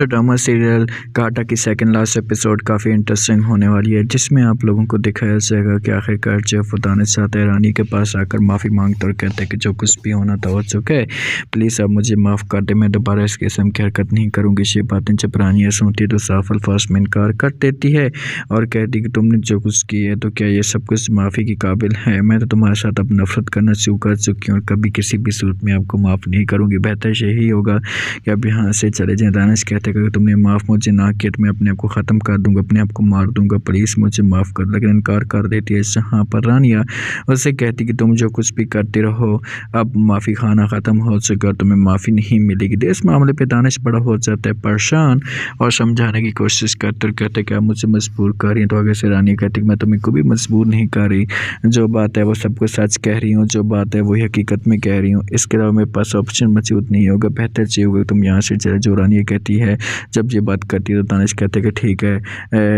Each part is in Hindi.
तो ड्रामा सीरियल कांटा की सेकंड लास्ट एपिसोड काफ़ी इंटरेस्टिंग होने वाली है, जिसमें आप लोगों को दिखाया जाएगा कि आखिरकार जेफ वो दानिश चाहता है रानी के पास आकर माफ़ी मांगता और कहता है कि जो कुछ भी होना था हो चुका है, प्लीज़ अब मुझे माफ़ कर दे, मैं दोबारा इस किस्म की हरकत नहीं करूँगी। ये बातें जब रानी सुनती है तो साफ अल्फाज में इनकार कर देती है और कहती कि तुमने जो कुछ किया है तो क्या ये सब कुछ माफ़ी के काबिल है? मैं तो तुम्हारे साथ अब नफरत करना शुरू कर चुकी हूँ और कभी किसी भी सूरत में आपको माफ़ नहीं करूँगी। बेहतर यही होगा कि अब यहाँ से चले जाएँ। दानिश कहते हैं कि अगर तुमने माफ़ मुझे ना किया तो मैं अपने आप को ख़त्म कर दूँगा, अपने आप को मार दूँगा, प्लीज़ मुझे माफ़ कर। लेकिन इनकार कर देती है। जहाँ पर रानिया उससे कहती कि तुम जो कुछ भी करते रहो, अब माफ़ी खाना ख़त्म हो चुका और तुम्हें माफ़ी नहीं मिलेगी। तो इस मामले पे दानिश बड़ा हो जाता है परेशान और समझाने की कोशिश करते और कहते कि आप मुझे मजबूर कर रही हैं। तो आगे से रानिया कहती कि मैं तुम्हें को भी मजबूर नहीं कर रही, जो बात है वो सब कुछ सच कह रही हूँ, जो बात है वही हकीकत में कह रही हूँ, इसके अलावा मेरे पास ऑप्शन मौजूद नहीं होगा। बेहतर चाहिए होगा तुम यहाँ से चले। जो रानिया कहती है, जब ये बात करती है तो दानिश कहते कि ठीक है,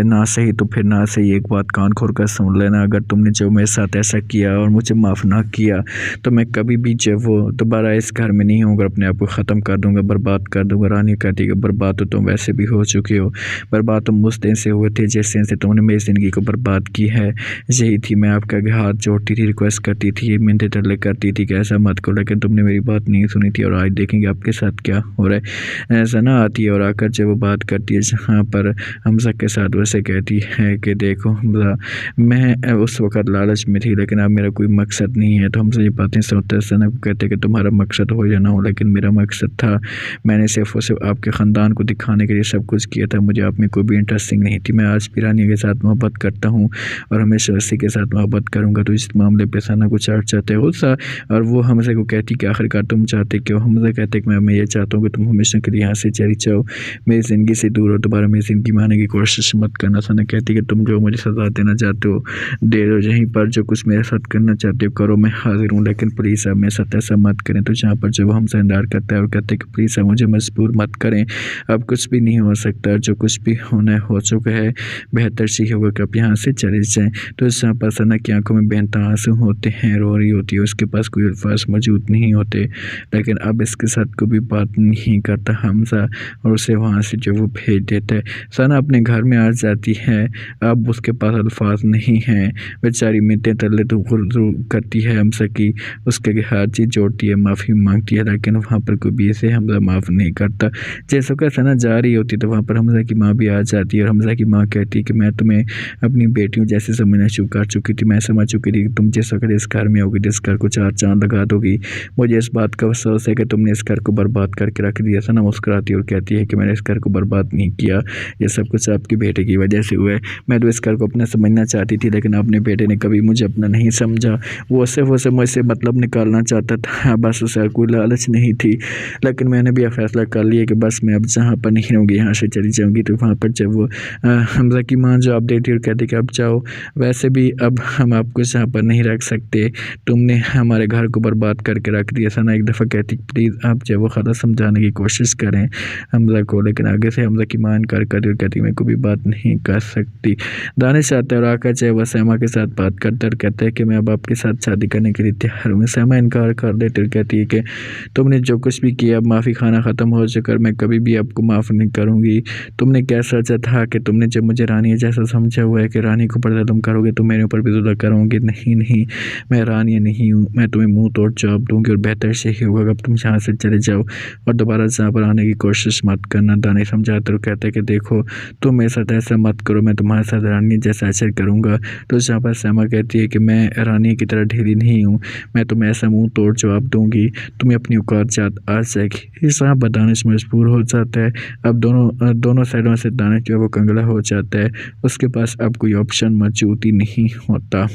ना सही तो फिर ना सही, एक बात कान खोल कर सुन लेना, अगर तुमने जो मेरे साथ ऐसा किया और मुझे माफ़ ना किया तो मैं कभी भी जो वो दोबारा इस घर में नहीं होऊंगा, अपने आप को ख़त्म कर दूंगा, बर्बाद कर दूंगा। रानी कहती है कि बर्बाद तो तुम वैसे भी हो चुके हो, बर्बाद तुम उस दिन से हुए थे जिस दिन से तुमने मेरी ज़िंदगी को बर्बाद की है। यही थी, मैं आपके आगे हाथ जोड़ती थी, रिक्वेस्ट करती थी, मिन्नतें तरले करती थी कि ऐसा मत करो, लेकिन तुमने मेरी बात नहीं सुनी थी। और आज देखेंगे आपके साथ क्या हो रहा है। सना आती है और आकर जब वो बात करती है जहाँ पर हमजा के साथ, वैसे कहती है कि देखो हमजा, मैं उस वक़्त लालच में थी लेकिन अब मेरा कोई मकसद नहीं है। तो हमसे ये बातें सुनते सना को कहते कि तुम्हारा मकसद हो या ना हो, लेकिन मेरा मकसद था, मैंने सिर्फ और सिर्फ आपके ख़ानदान को दिखाने के लिए सब कुछ किया था, मुझे आप में कोई भी इंटरेस्टिंग नहीं थी। मैं आज भी रानिया के साथ मोहब्बत करता हूँ और हमेशा उसी के साथ मोहब्बत करूँगा। तो इस मामले पर सना को चढ़ जाते है गुस्सा और वो हमसे को कहती कि आखिरकार तुम चाहते क्यों? हमसे कहते कि मैं ये चाहता हूँ कि तुम हमेशा के लिए यहाँ से चली जाओ, मेरी ज़िंदगी से दूर हो, दोबारा मेरी ज़िंदगी में आने की कोशिश मत करना। सना कहती कि तुम जो मुझे सज़ा देना चाहते हो दे दो, यहीं पर जो कुछ मेरे साथ करना चाहते हो करो, मैं हाजिर हूँ, लेकिन प्लीज़ अब मेरे साथ ऐसा मत करें। तो जहाँ पर जब हमसे इंकार करता है और कहते हैं कि प्लीज़ अब मुझे मजबूर मत करें, अब कुछ भी नहीं हो सकता, जो कुछ भी होना है हो चुका है, बेहतर सी होगा कि आप यहाँ से चले जाएँ। तो जहाँ पर सना की आंखों में बेनतहा आंसू होते हैं, रो रही होती है, उसके पास कोई अल्फाज मौजूद नहीं होते, लेकिन अब इसके साथ कोई बात नहीं करता हमजा और उसे वहाँ से जो वो भेज देता है। सना अपने घर में आ जाती है, अब उसके पास अल्फाज नहीं हैं, बेचारी मिन्नतें तरले तो करती है हमजा की, उसके आगे हाथ चीज़ जोड़ती है, माफ़ी मांगती है, लेकिन वहाँ पर कोई भी इसे हमजा माफ़ नहीं करता। जैसे कि सना जा रही होती तो वहाँ पर हमजा की माँ भी आ जाती है और हमजा की माँ कहती है कि मैं तुम्हें अपनी बेटियों जैसे समझना शुरू कर चुकी थी, मैं समझ चुकी थी कि तुम जिस वक्त इस घर में होगी, जिस घर को चार चाँद लगा दोगी, मुझे इस बात का अफसोस है कि तुमने इस घर को बर्बाद करके रख दिया। सना मुस्कुराती है और कहती है कि मैंने इस घर को बर्बाद नहीं किया, ये सब कुछ आपकी बेटे की वजह से हुआ है, मैं तो इस घर को अपना समझना चाहती थी, लेकिन अपने बेटे ने कभी मुझे अपना नहीं समझा, वो सिर्फ उसे मुझसे मतलब निकालना चाहता था, बस उसे कोई लालच नहीं थी। लेकिन मैंने भी यह फैसला कर लिया कि बस मैं अब जहाँ पर नहीं रहूँगी यहाँ से चली जाऊँगी। तो वहाँ पर जब वो हमजा की माँ जवाब देती है और कहती कि अब जाओ, वैसे भी अब हम आपको यहाँ पर नहीं रख सकते, तुमने हमारे घर को बर्बाद करके रख दिया। सना एक दफ़ा कहती प्लीज़ आप जब वो ख़ाला समझाने की कोशिश करें हमजा को, लेकिन आगे से हमजा की माँ इनकार करती और कहती मैं कोई भी बात नहीं कर सकती। दानिश आता है और आकर चाहे वह सैमा के साथ बात करता और कहता है कि मैं अब आपके साथ शादी करने के लिए तैयार हूँ। सैमा इनकार कर देती और कहती है कि तुमने जो कुछ भी किया अब माफ़ी खाना ख़त्म हो चुका, मैं कभी भी आपको माफ़ नहीं करूँगी। तुमने क्या सोचा था कि तुमने जब मुझे रानी जैसा समझा हुआ है कि रानी को पर्दा तुम करोगे तो मेरे ऊपर भी जुल्म करोगे, नहीं नहीं, मैं रानी नहीं हूँ, मैं तुम्हें मुँह तोड़ जवाब दूँगी और बेहतर से ही होगा अब तुम यहाँ से चले जाओ और दोबारा यहाँ पर आने की कोशिश मत करना। दानिश समझाते और कहते हैं कि देखो तुम मेरे साथ ऐसा मत करो, मैं तुम्हारे साथ रानी जैसा आचरण करूँगा। तो जहाँ पर सैमा कहती है कि मैं रानी की तरह ढीली नहीं हूँ, मैं तुम्हें ऐसा मुँह तोड़ जवाब दूँगी, तुम्हें अपनी औकात याद आ जाएगी। इस यहाँ पर दानिश मजबूर हो जाता है। अब दोनों साइडों से दानिश जो है वो कंगला हो जाता है, उसके पास अब कोई ऑप्शन मौजूद ही नहीं होता।